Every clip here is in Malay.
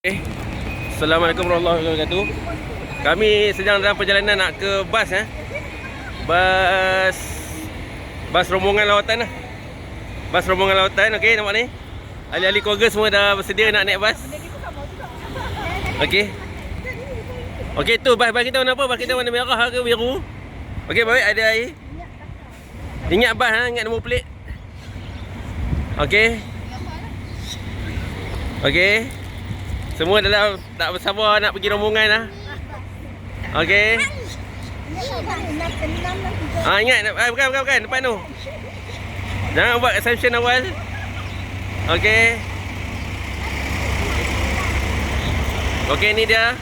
Assalamualaikum warahmatullahi wabarakatuh. Kami sedang dalam perjalanan nak ke bas Bas rombongan lautan Bas rombongan lautan, okey, nampak ni. Ahli-ahli keluarga semua dah bersedia nak naik bas. Okey. Okey, tu bas kita warna apa? Bas kita warna merah ke biru? Okey, baik, ada air. Ingat bas ingat nombor pelik. Okey. Okey. Semua dalam tak bersabar nak pergi rombongan Okey. Ingat bukan depan tu. Jangan buat assumption awal. Okey. Okey, ni dia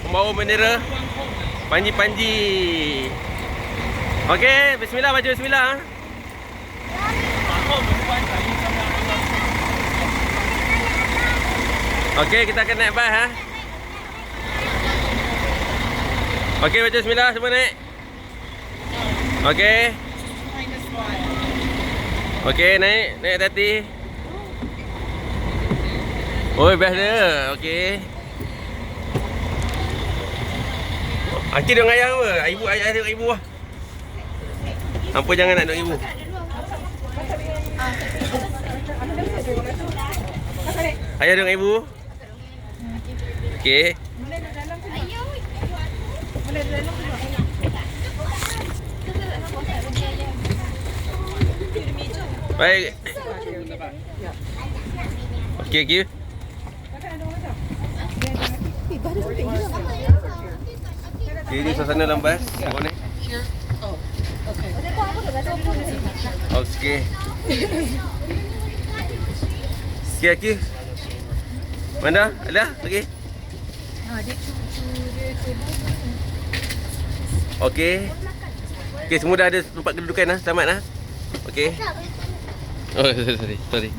pembawa bendera Panji. Okey, bismillah, baju bismillah. Okey, kita akan naik bas Okey, baca bismillah, semua naik. Okey. Okey, naik hati-hati. Oh, best dia. Okey. Aunty dengan ayah apa? Ibu, ayah tengok ibu lah. Hampa jangan nak tengok ibu. Ayah tengok ibu. Okey. Baik. Okey, okey. Ini suasana dalam bas. Boleh. Okey. Okey. Mana? Ada? Okey. Okey. Okey, semua dah ada tempat kedudukan Selamat Okey. Oh, sorry.